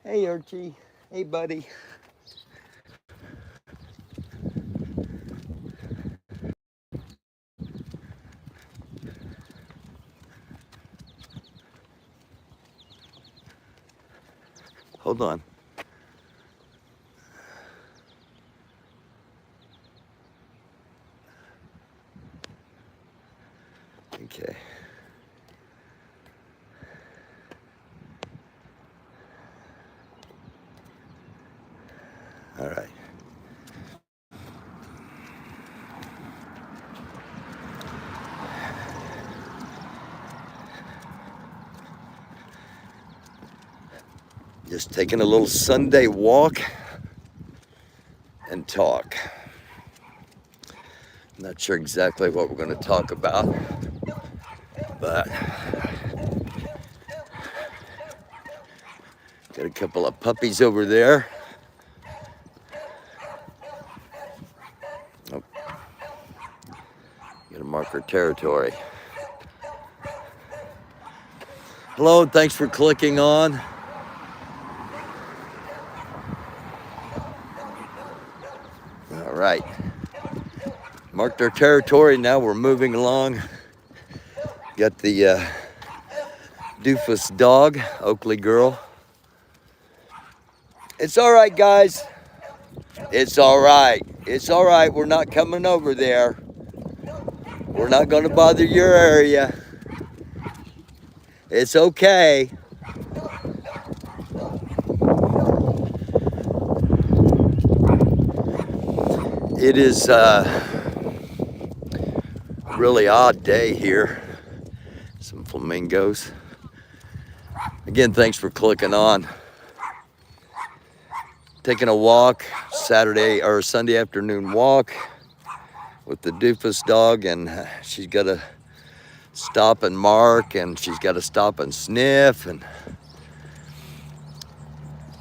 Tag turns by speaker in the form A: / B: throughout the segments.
A: Hey Archie. Hey buddy. Hold on. Okay. All right. Just taking a little Sunday walk and talk. Not sure exactly what we're going to talk about, but got a couple of puppies over there. Oh, got to mark our territory. Hello, thanks for clicking on. All right. Marked our territory. Now we're moving along. Got the doofus dog, Oakley girl. It's all right, guys. It's all right. It's all right. We're not coming over there. We're not going to bother your area. It's okay. It is a really odd day here. Some flamingos. Again, thanks for clicking on. Taking a walk, Saturday or Sunday afternoon walk with the doofus dog, and she's got to stop and mark, and she's got to stop and sniff, and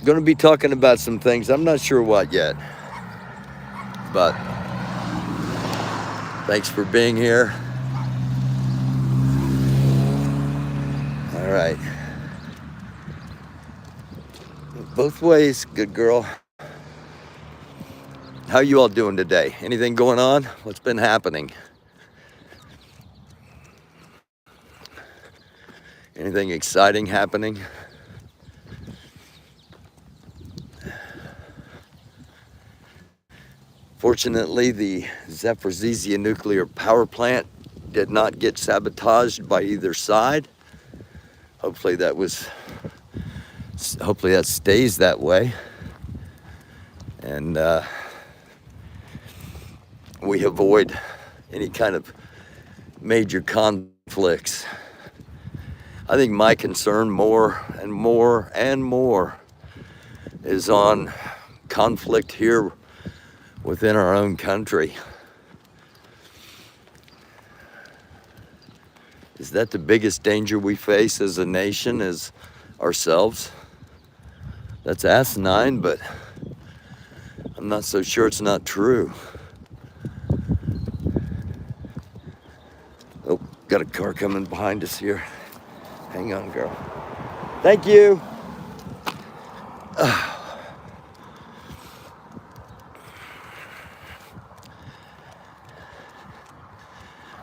A: going to be talking about some things. I'm not sure what yet, but thanks for being here. All right. Both ways, good girl. How you all doing today? Anything going on? What's been happening? Anything exciting happening? Fortunately, the Zaporizhzhia nuclear power plant did not get sabotaged by either side. Hopefully that stays that way. And we avoid any kind of major conflicts. I think my concern more and more and more is on conflict here within our own country. Is that the biggest danger we face as a nation, as ourselves? That's asinine, but I'm not so sure it's not true. Oh, got a car coming behind us here. Hang on, girl. Thank you.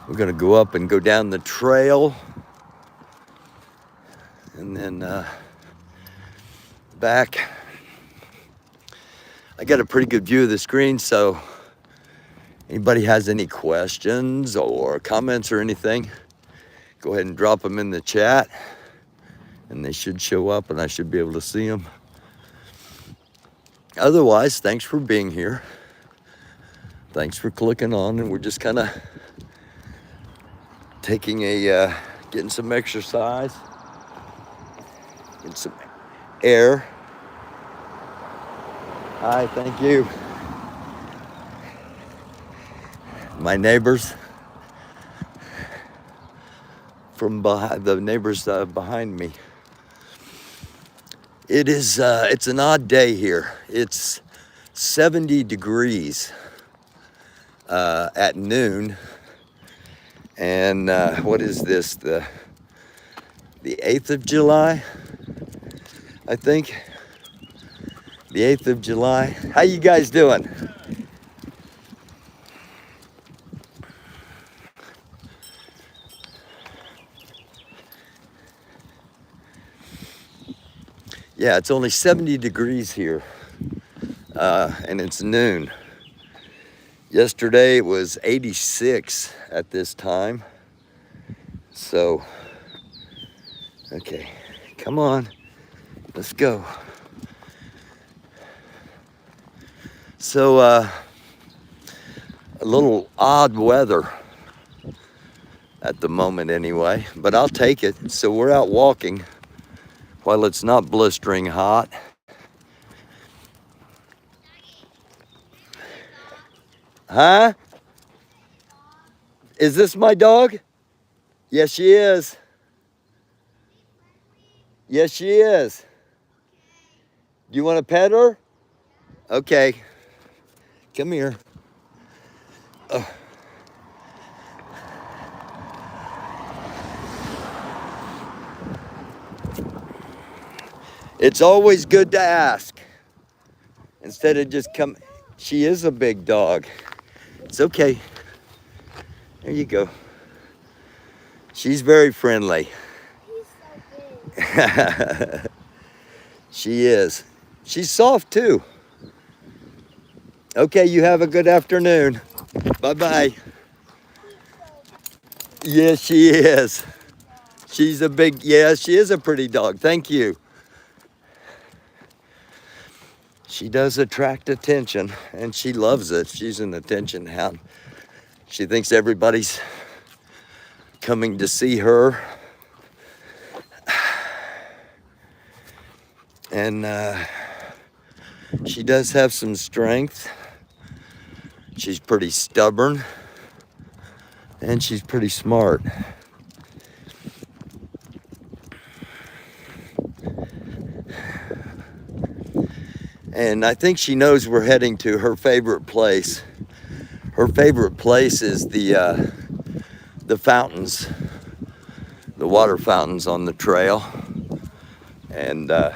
A: We're gonna go up and go down the trail, and then back. I got a pretty good view of the screen, so anybody has any questions or comments or anything, go ahead and drop them in the chat, and they should show up and I should be able to see them. Otherwise, thanks for being here. Thanks for clicking on, and we're just kind of taking getting some exercise, getting some air. Hi, thank you. My neighbors from behind, the neighbors behind me. It's an odd day here. It's 70 degrees at noon. And what is this, the 8th of July, I think? The 8th of July. How you guys doing? Yeah, it's only 70 degrees here, and it's noon. Yesterday it was 86 at this time. So, okay, come on, let's go. So, a little odd weather at the moment anyway, but I'll take it. So we're out walking while it's not blistering hot. Huh? Is this my dog? Yes, she is. Yes, she is. Do you want to pet her? Okay. Come here. It's always good to ask instead of just come. She is a big dog. It's okay. There you go. She's very friendly.
B: He's so big.
A: She is. She's soft too. Okay, you have a good afternoon. Bye-bye. Yes, she is. She's a big, yeah, she is a pretty dog. Thank you. She does attract attention, and she loves it. She's an attention hound. She thinks everybody's coming to see her. And she does have some strength. She's pretty stubborn, and she's pretty smart. And I think she knows we're heading to her favorite place. Her favorite place is the fountains, the water fountains on the trail. And I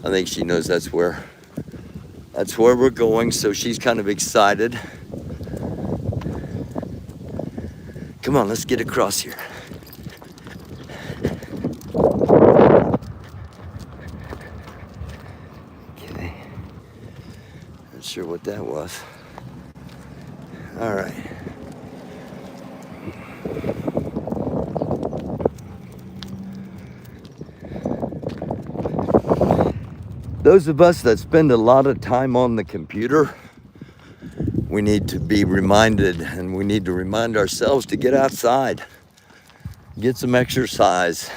A: think she knows that's where we're going, so she's kind of excited. Come on, let's get across here. Okay. Not sure what that was. All right. Those of us that spend a lot of time on the computer, we need to be reminded, and we need to remind ourselves to get outside, get some exercise,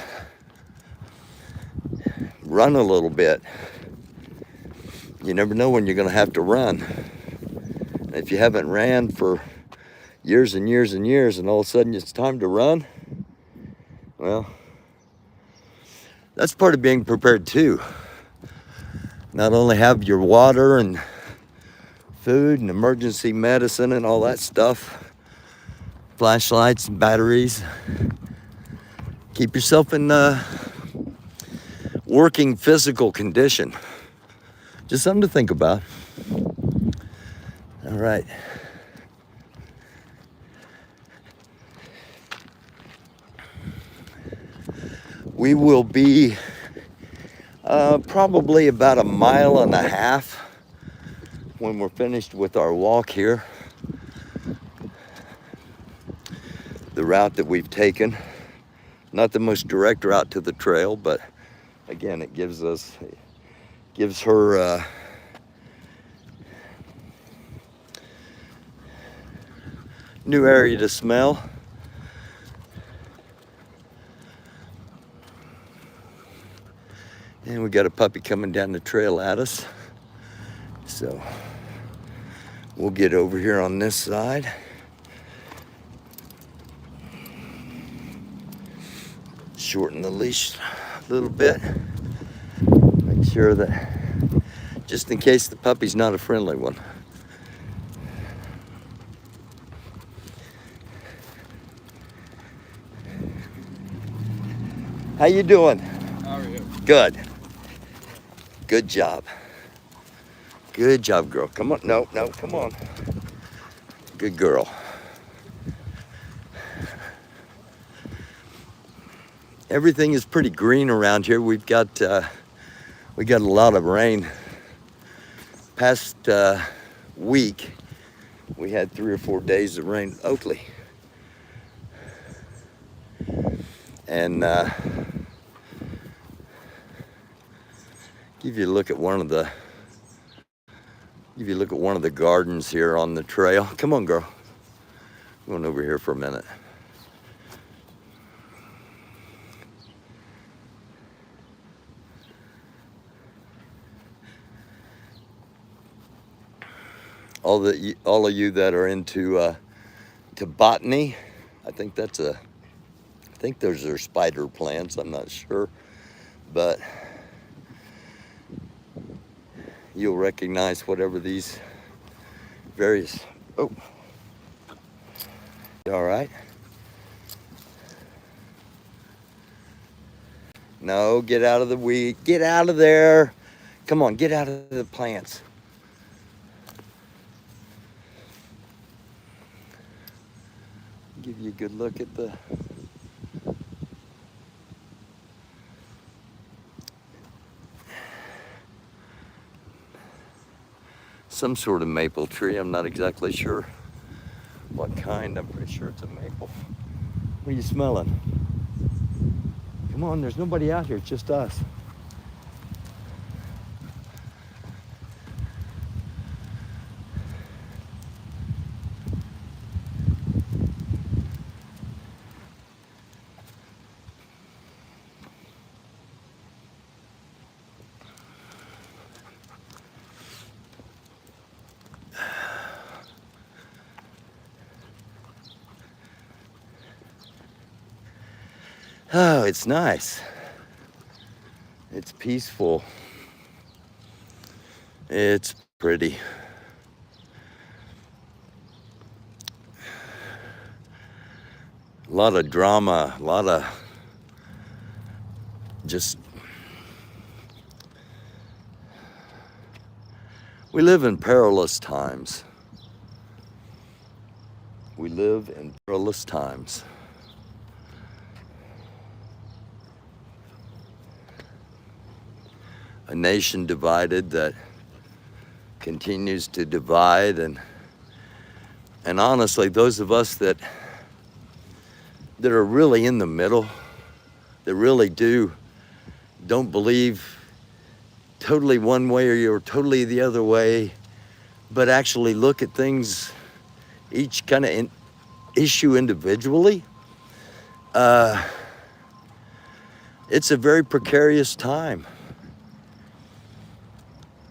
A: run a little bit. You never know when you're going to have to run. And if you haven't ran for years and years and years, and all of a sudden it's time to run, well, that's part of being prepared too. Not only have your water and food and emergency medicine and all that stuff, flashlights and batteries. Keep yourself in working physical condition. Just something to think about. All right. We will be probably about 1.5 miles when we're finished with our walk here. The route that we've taken, not the most direct route to the trail, but again, it gives her new area to smell. And we got a puppy coming down the trail at us. So we'll get over here on this side. Shorten the leash a little bit. Make sure that, just in case the puppy's not a friendly one. How you doing?
C: How are you?
A: Good. Good job. Good job, girl. Come on. No, come on. Good girl. Everything is pretty green around here. We got a lot of rain. Past week, we had 3 or 4 days of rain in Oakley. And give you a look at one of the gardens here on the trail. Come on, girl. I'm going over here for a minute. All of you that are into to botany, I think those are spider plants. I'm not sure, but you'll recognize whatever these various. Oh, all right. No, get out of the weed. Get out of there. Come on, get out of the plants. Give you a good look at the some sort of maple tree. I'm not exactly sure what kind. I'm pretty sure it's a maple. What are you smelling? Come on, there's nobody out here, it's just us. Oh, it's nice. It's peaceful. It's pretty. A lot of drama, a lot of just. We live in perilous times. We live in perilous times. A nation divided that continues to divide, and honestly, those of us that are really in the middle, that really don't believe totally one way or totally the other way, but actually look at things, each kind of issue individually, it's a very precarious time.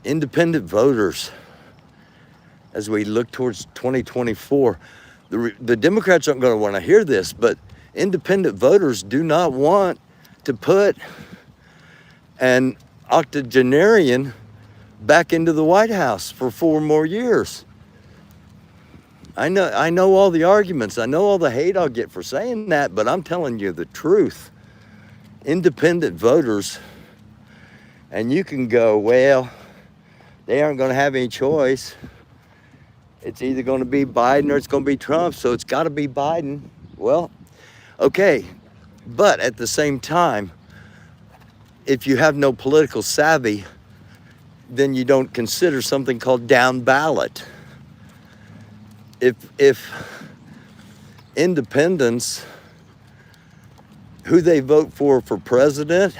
A: Independent voters, as we look towards 2024, the Democrats aren't going to want to hear this, but independent voters do not want to put an octogenarian back into the White House for 4 more years. I know all the arguments. I know all the hate I'll get for saying that, but I'm telling you the truth. Independent voters, and you can go, well, they aren't going to have any choice. It's either going to be Biden or it's going to be Trump, so it's got to be Biden. Well, okay, but at the same time, if you have no political savvy, then you don't consider something called down ballot. If independents, who they vote for president,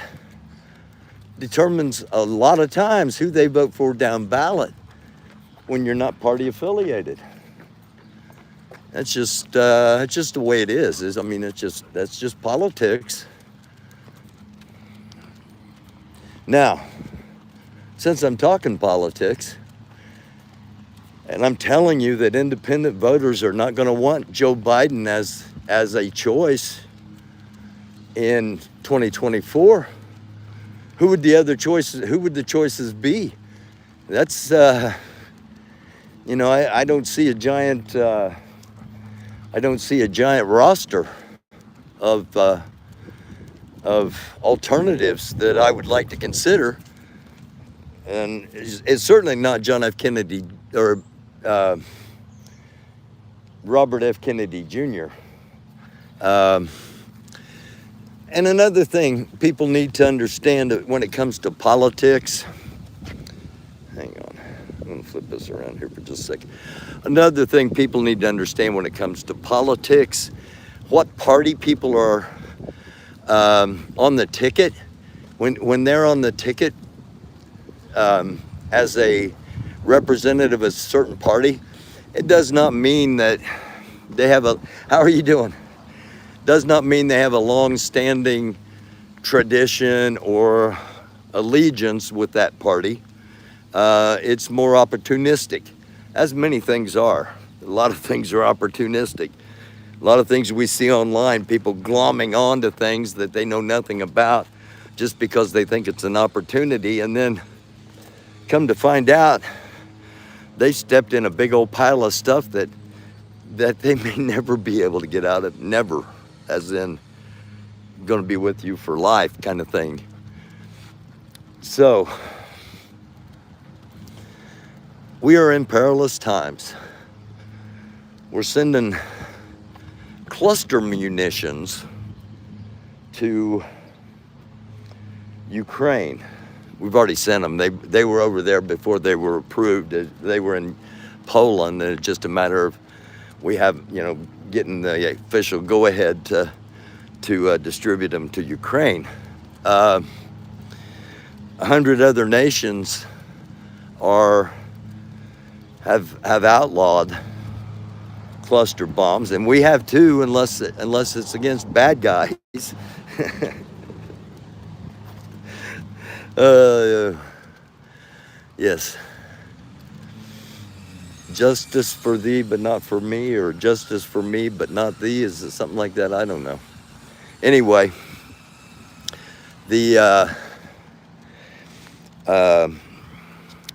A: determines a lot of times who they vote for down ballot when you're not party affiliated. That's just the way it is. That's just politics. Now, since I'm talking politics, and I'm telling you that independent voters are not going to want Joe Biden as a choice in 2024, who would the choices be? That's, I don't see a giant roster of alternatives that I would like to consider and it's certainly not John F. Kennedy or Robert F. Kennedy Jr. Um, and another thing people need to understand when it comes to politics, hang on, I'm going to flip this around here for just a second. Another thing people need to understand when it comes to politics, what party people are on the ticket. When they're on the ticket as a representative of a certain party, it does not mean that they have a, how are you doing? Does not mean they have a long-standing tradition or allegiance with that party. It's more opportunistic, as many things are. A lot of things are opportunistic. A lot of things we see online, people glomming onto things that they know nothing about just because they think it's an opportunity, and then come to find out they stepped in a big old pile of stuff that they may never be able to get out of. Never, as in going to be with you for life kind of thing. So we are in perilous times. We're sending cluster munitions to Ukraine. We've already sent them. They were over there before they were approved. They were in Poland, and it's just a matter of we have, getting the official go-ahead to distribute them to Ukraine. 100 other nations have outlawed cluster bombs, and we have too, unless it's against bad guys. Yes. Justice for thee, but not for me, or justice for me, but not thee. Is it something like that? I don't know. Anyway,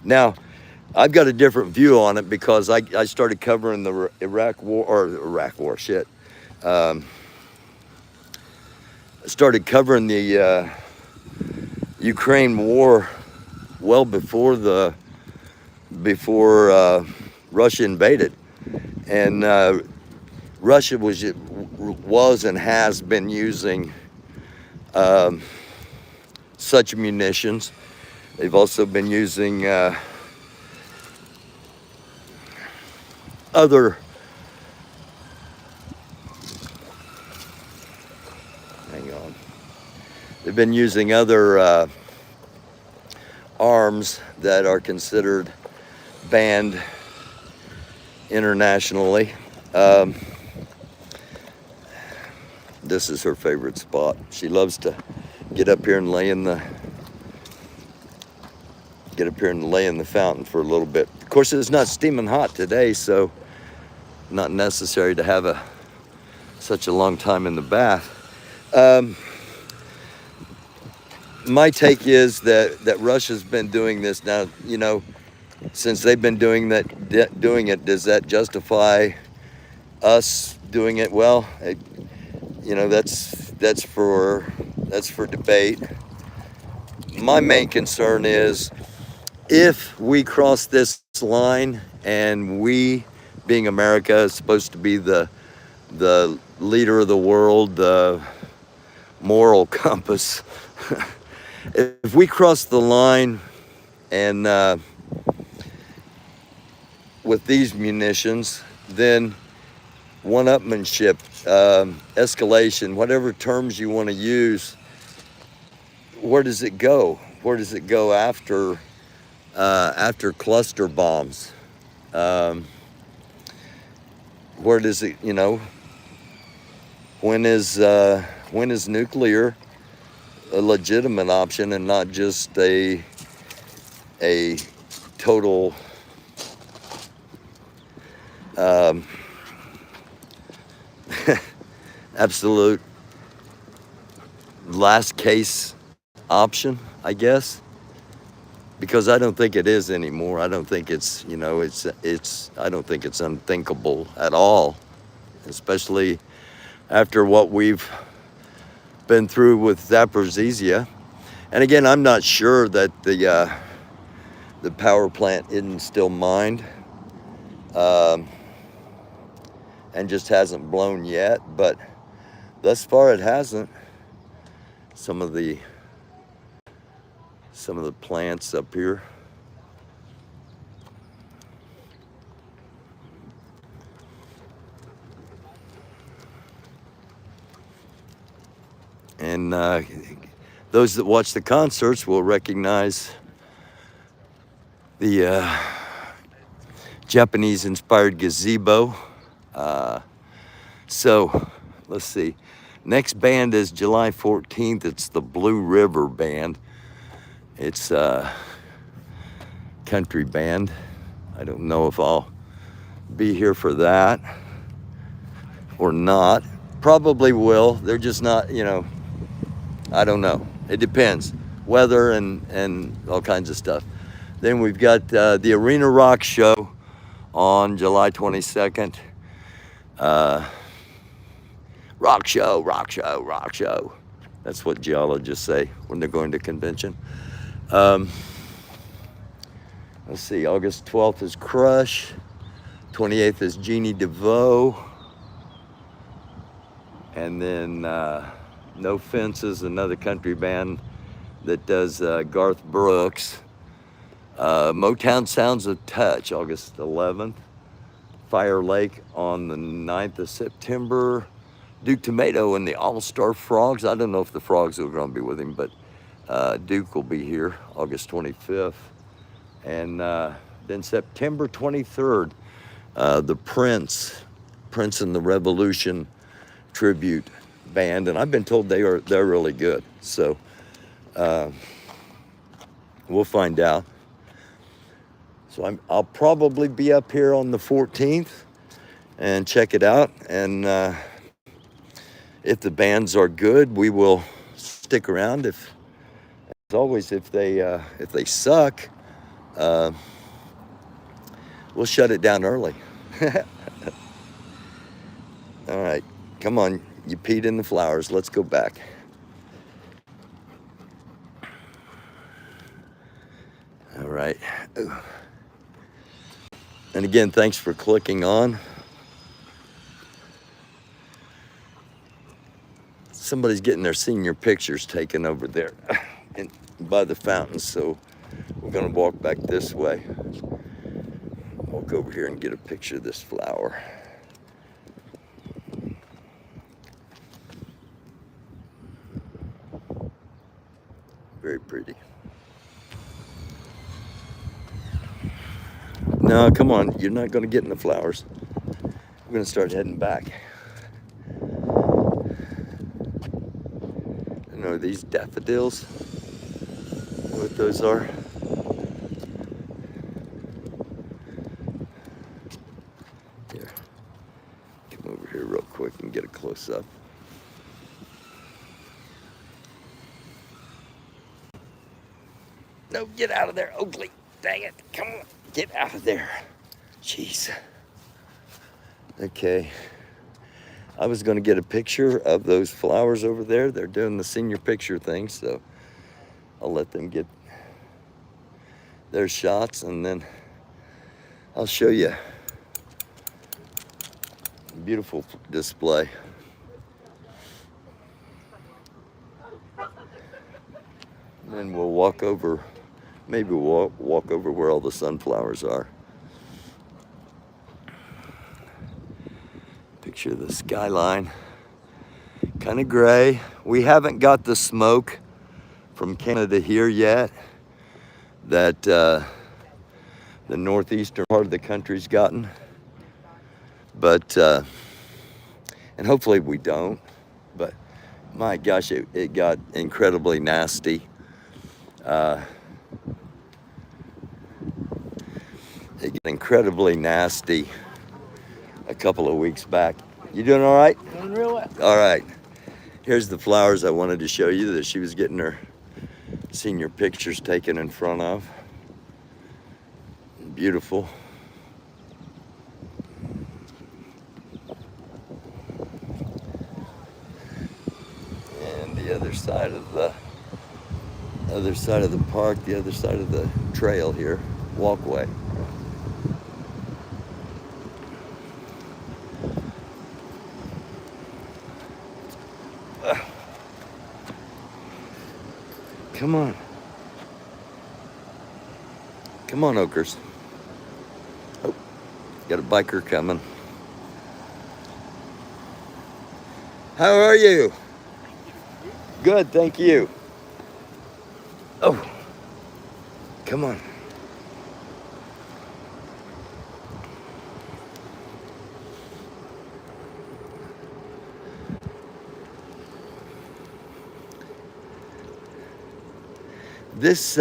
A: now I've got a different view on it because I started covering the Iraq War. Started covering the Ukraine war well before Russia invaded, and Russia was and has been using such munitions. They've also been using other They've been using other arms that are considered banned internationally. This is her favorite spot. She loves to get up here and lay in the fountain for a little bit. Of course, it's not steaming hot today, so not necessary to have such a long time in the bath. My take is that Russia's been doing this now, since they've been doing it, does that justify us doing it? Well, that's for debate. My main concern is if we cross this line, and we, being America, is supposed to be the leader of the world, the moral compass. If we cross the line and with these munitions, then one-upmanship, escalation, whatever terms you want to use, where does it go? Where does it go after cluster bombs? Where does it, when is nuclear a legitimate option and not just a total absolute last case option, I guess? Because I don't think it is anymore. I don't think it's, I don't think it's unthinkable at all, especially after what we've been through with Zaporizhzhia. And again, I'm not sure that the power plant isn't still mined, and just hasn't blown yet, but thus far it hasn't. Some of the plants up here. And those that watch the concerts will recognize the Japanese-inspired gazebo. So, let's see. Next band is July 14th. It's the Blue River Band. It's a country band. I don't know if I'll be here for that or not. Probably will. They're just not, you know, I don't know. It depends. Weather and all kinds of stuff. Then we've got the Arena Rock Show on July 22nd. Rock show, rock show, rock show. That's what geologists say when they're going to convention. Let's see, August 12th is Crush. 28th is Jeannie DeVoe. And then No Fences, another country band that does Garth Brooks. Motown Sounds of Touch, August 11th. Fire Lake on the 9th of September. Duke Tomato and the All-Star Frogs. I don't know if the Frogs are going to be with him, but Duke will be here August 25th. And then September 23rd, the Prince and the Revolution tribute band. And I've been told they're really good. So we'll find out. So I'll probably be up here on the 14th and check it out. And if the bands are good, we will stick around. If, as always, if they suck, we'll shut it down early. All right, come on, you peed in the flowers. Let's go back. All right. Ooh. And again, thanks for clicking on. Somebody's getting their senior pictures taken over there by the fountain, so we're gonna walk back this way. Walk over here and get a picture of this flower. Very pretty. No, come on, you're not gonna get in the flowers. We're gonna start heading back. You know, these daffodils, what those are. Here, come over here real quick and get a close up. No, get out of there, Oakley. Dang it, come on, get out of there. Jeez. Okay. I was going to get a picture of those flowers over there. They're doing the senior picture thing, so I'll let them get their shots, and then I'll show you. Beautiful display. And then we'll walk over, maybe we'll walk over where all the sunflowers are. Picture the skyline, kind of gray. We haven't got the smoke from Canada here yet that the northeastern part of the country's gotten, but and hopefully we don't, but my gosh, it got incredibly nasty. It got incredibly nasty a couple of weeks back. You doing all right?
C: Doing real well.
A: All right. Here's the flowers I wanted to show you that she was getting her senior pictures taken in front of. Beautiful. And the other side of the Other side of the park, the other side of the trail here, walkway. Come on. Come on, Okers. Oh, got a biker coming. How are you? Good, thank you. Oh, come on. This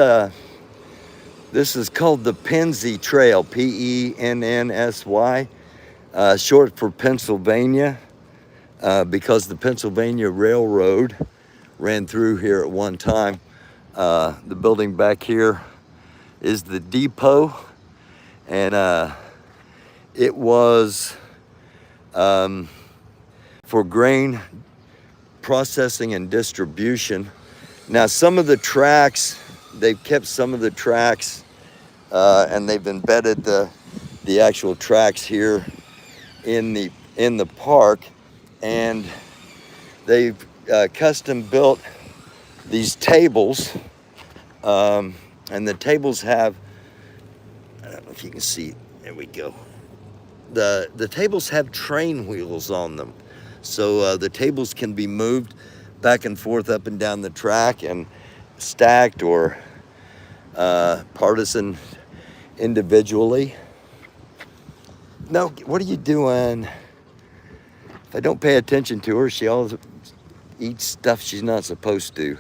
A: is called the Pennsy Trail, Pennnsy, short for Pennsylvania, because the Pennsylvania Railroad ran through here at one time. The building back here is the depot, and it was for grain processing and distribution. Now, some of the tracks, they've kept some of the tracks, and they've embedded the actual tracks here in the park, and they've custom built these tables, and the tables have, I don't know if you can see, there we go. The tables have train wheels on them, so the tables can be moved back and forth up and down the track and stacked or partisan individually. No, what are you doing? If I don't pay attention to her, she always eats stuff she's not supposed to.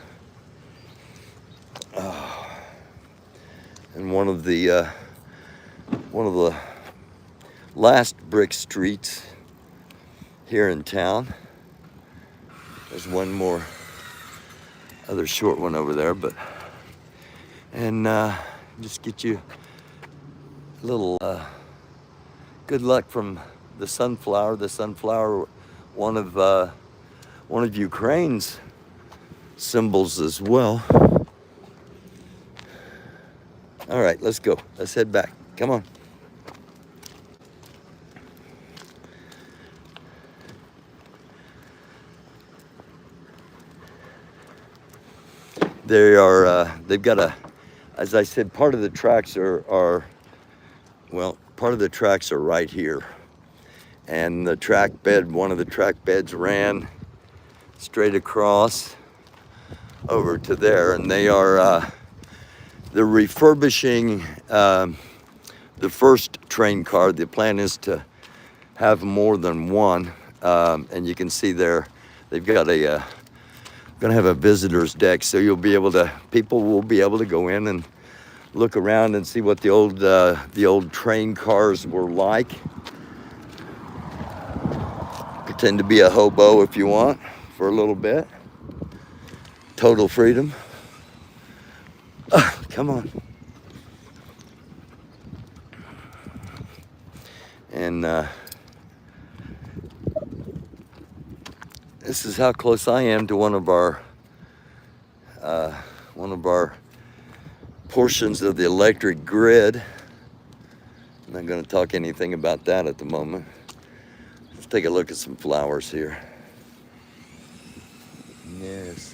A: Oh. And one of the last brick streets here in town. There's one more other short one over there, and just get you a little good luck from the sunflower. The sunflower, one of Ukraine's symbols as well. All right, let's go. Let's head back. Come on. They've got as I said, part of the tracks are right here. And the track bed, one of the track beds ran straight across over to there. And they're refurbishing the first train car. The plan is to have more than one. And you can see there, they've got gonna have a visitor's deck, so people will be able to go in and look around and see what the old train cars were like. Pretend to be a hobo if you want for a little bit. Total freedom. Oh, come on. And this is how close I am to one of our portions of the electric grid. I'm not going to talk anything about that at the moment. Let's take a look at some flowers here. Yes.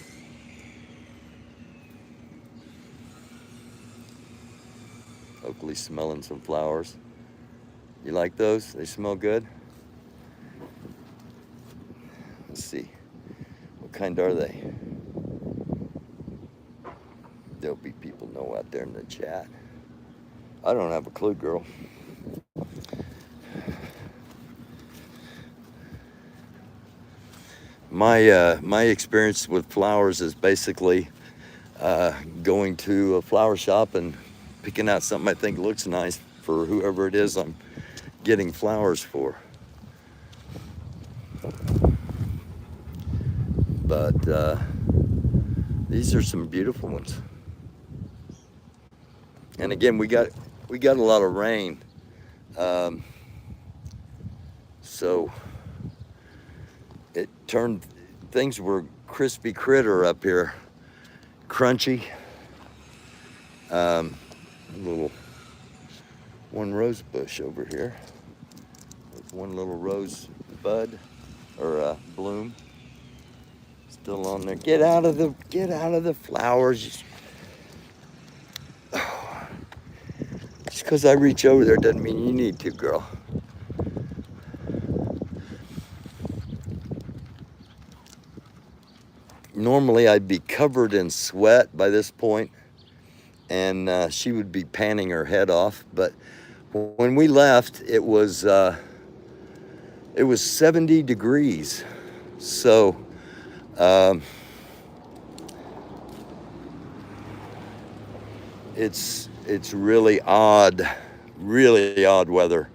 A: Oakley smelling some flowers. You like those? They smell good? Let's see. What kind are they? There'll be people know out there in the chat. I don't have a clue, girl. My experience with flowers is basically going to a flower shop and picking out something I think looks nice for whoever it is I'm getting flowers for. But these are some beautiful ones. And again, we got a lot of rain, so things were crispy critter up here, crunchy, Little one rose bush over here. There's one little rose bud or bloom still on there. Get out of the flowers. Just because I reach over there doesn't mean you need to, girl. Normally I'd be covered in sweat by this point, and she would be panning her head off. But when we left, it was 70 degrees. So it's really odd weather,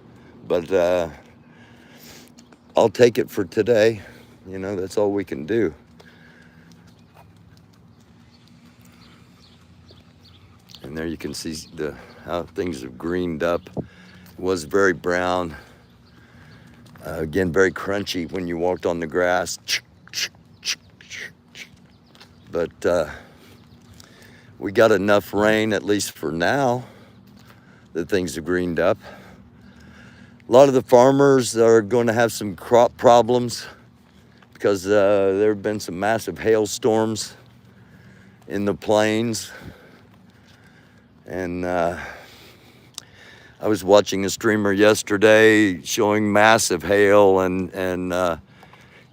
A: but I'll take it for today. You know, that's all we can do. And there you can see how things have greened up. It was very brown. Again, very crunchy when you walked on the grass. But we got enough rain, at least for now, that things have greened up. A lot of the farmers are going to have some crop problems because there have been some massive hailstorms in the plains. And I was watching a streamer yesterday showing massive hail, and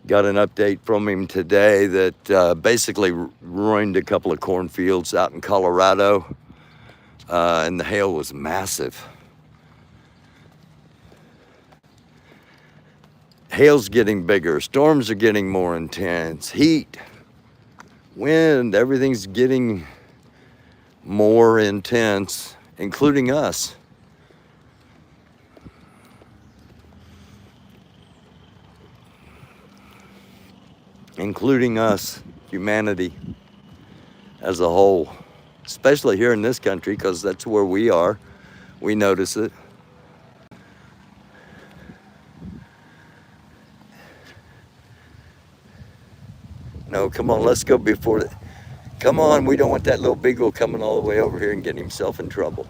A: got an update from him today that basically ruined a couple of cornfields out in Colorado, and the hail was massive. Hail's getting bigger, storms are getting more intense, heat, wind, everything's getting more intense, including us. Including us, humanity as a whole, especially here in this country, because that's where we are. We notice it. No, come on, let's go before the, come on, we don't want that little beagle coming all the way over here and getting himself in trouble.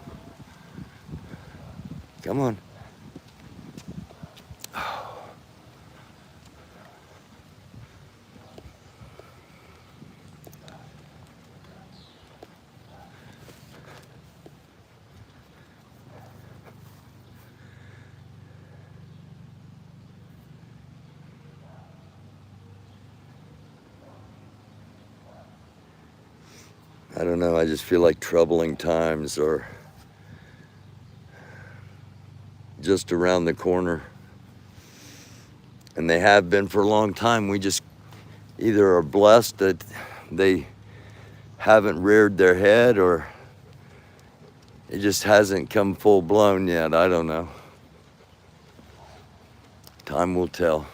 A: Come on. I don't know, I just feel like troubling times are just around the corner. And they have been for a long time. We just either are blessed that they haven't reared their head, or it just hasn't come full blown yet. I don't know. Time will tell.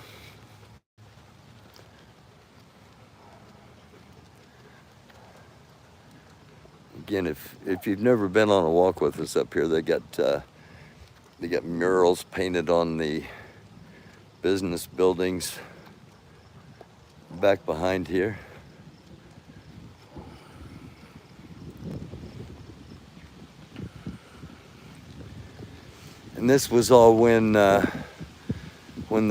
A: Again, if you've never been on a walk with us up here, they got murals painted on the business buildings back behind here. And this was all when the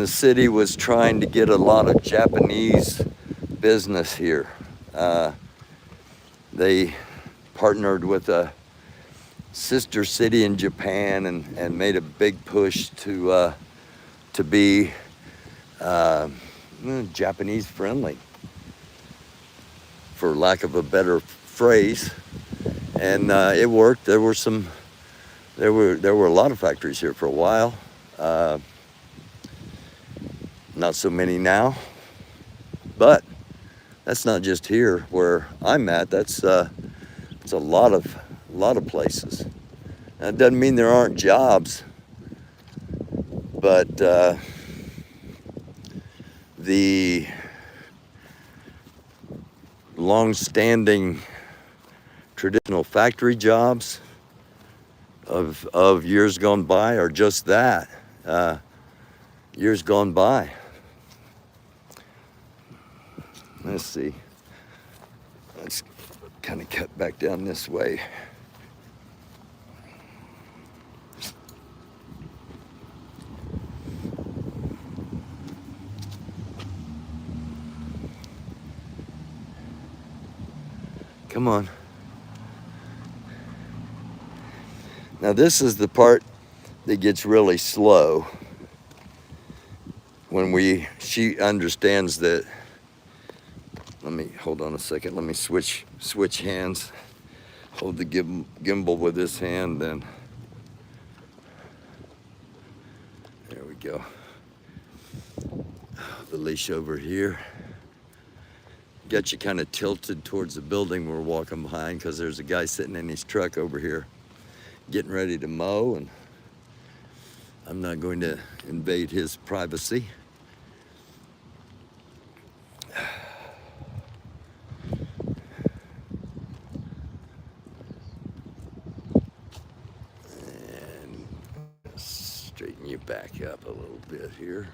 A: city was trying to get a lot of Japanese business here. They partnered with a sister city in Japan and made a big push to be Japanese friendly, for lack of a better phrase. And it worked. There were a lot of factories here for a while. Not so many now, but that's not just here where I'm at. That's it's a lot of places. That doesn't mean there aren't jobs, but the long-standing traditional factory jobs of years gone by are just that, years gone by. Let's see. Let's kind of cut back down this way. Come on. Now this is the part that gets really slow when she understands that. Let me hold on a second. Let me switch hands. Hold the gimbal with this hand, then there we go. The leash over here. Got you kind of tilted towards the building we're walking behind because there's a guy sitting in his truck over here getting ready to mow, and I'm not going to invade his privacy. And straighten you back up a little bit here.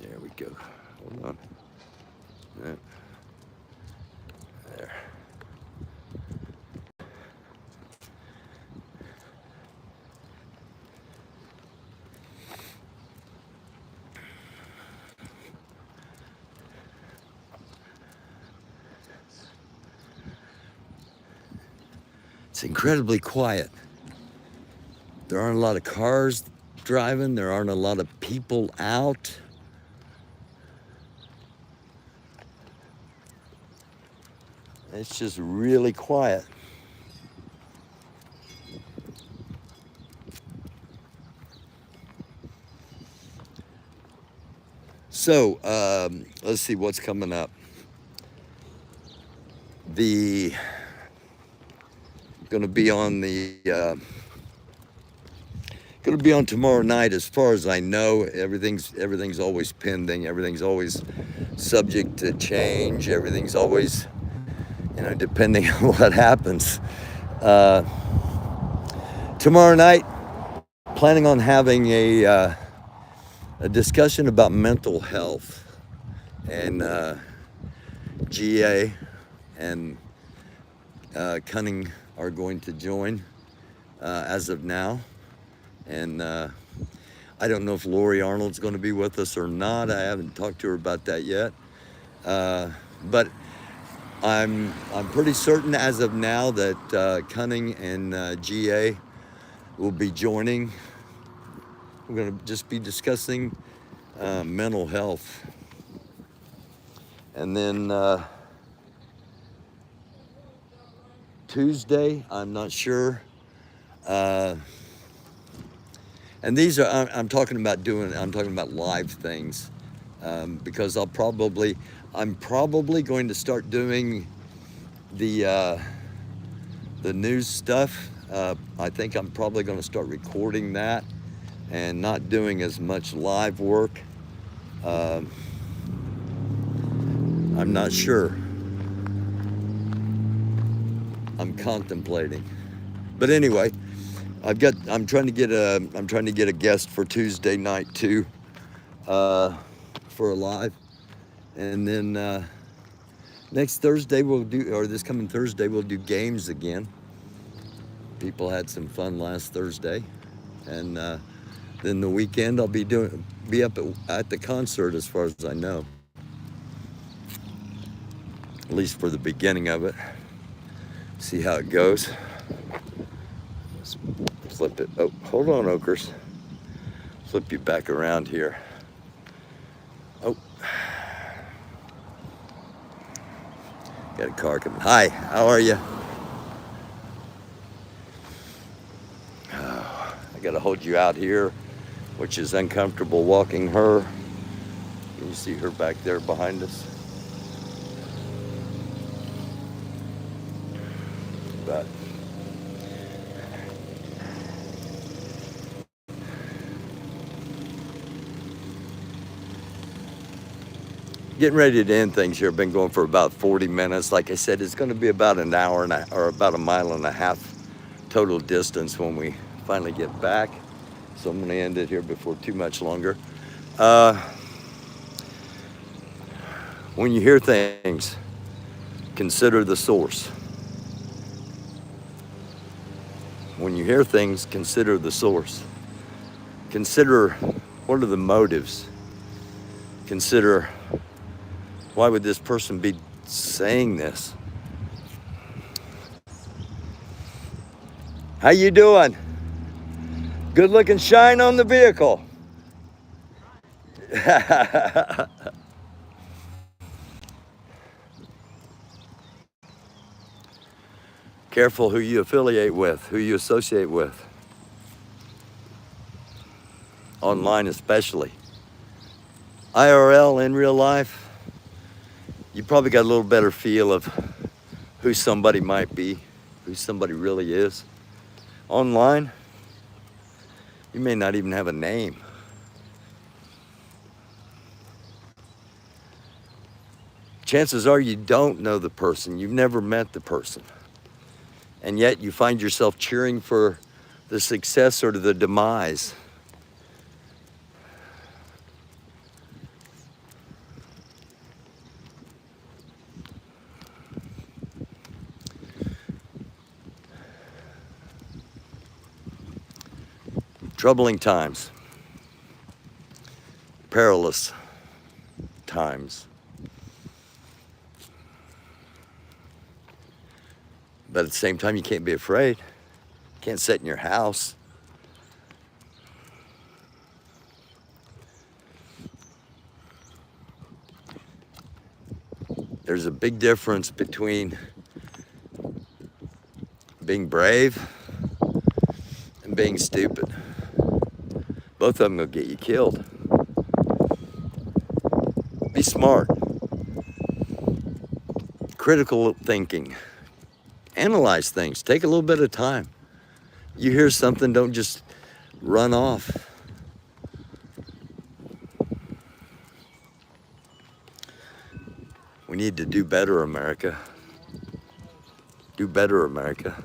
A: There we go. Hold on. Yeah. There. It's incredibly quiet. There aren't a lot of cars driving. There aren't a lot of people out. It's just really quiet. So, let's see what's coming up. Gonna be on tomorrow night, as far as I know. Everything's always pending. Everything's always subject to change. Everything's always, depending on what happens. Tomorrow night, planning on having a discussion about mental health, and GA and Cunning are going to join as of now. And I don't know if Lori Arnold's going to be with us or not. I haven't talked to her about that yet. But I'm pretty certain as of now that Cunning and GA will be joining. We're going to just be discussing mental health. And then Tuesday, I'm not sure. And these are, I'm talking about live things, because I'm probably going to start doing the news stuff. I think I'm probably going to start recording that and not doing as much live work. I'm not sure. I'm contemplating. But anyway, I'm trying to get a guest for Tuesday night too, for a live, and then next Thursday this coming Thursday we'll do games again. People had some fun last Thursday, and then the weekend I'll be up at the concert, as far as I know, at least for the beginning of it. See how it goes. Let's flip it. Oh, hold on, Okers. Flip you back around here. Oh. Got a car coming. Hi, how are you? Oh, I got to hold you out here, which is uncomfortable walking her. Can you see her back there behind us? But getting ready to end things here. Been going for about 40 minutes. Like I said, it's going to be about an hour or about a mile and a half total distance when we finally get back. So I'm going to end it here before too much longer. When you hear things, consider the source. When you hear things, consider the source. Consider what are the motives. Consider, why would this person be saying this? How you doing? Good looking shine on the vehicle. Careful who you affiliate with, who you associate with. Online especially. IRL, in real life, you probably got a little better feel of who somebody might be, who somebody really is. Online, you may not even have a name. Chances are you don't know the person, you've never met the person. And yet you find yourself cheering for the success or the demise. Troubling times, perilous times. But at the same time, you can't be afraid. You can't sit in your house. There's a big difference between being brave and being stupid. Both of them will get you killed. Be smart. Critical thinking. Analyze things. Take a little bit of time. You hear something, don't just run off. We need to do better, America. Do better, America.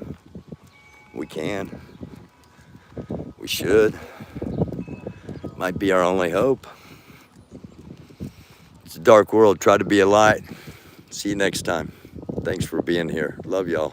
A: We can. We should. Might be our only hope. It's a dark world. Try to be a light. See you next time. Thanks for being here. Love y'all.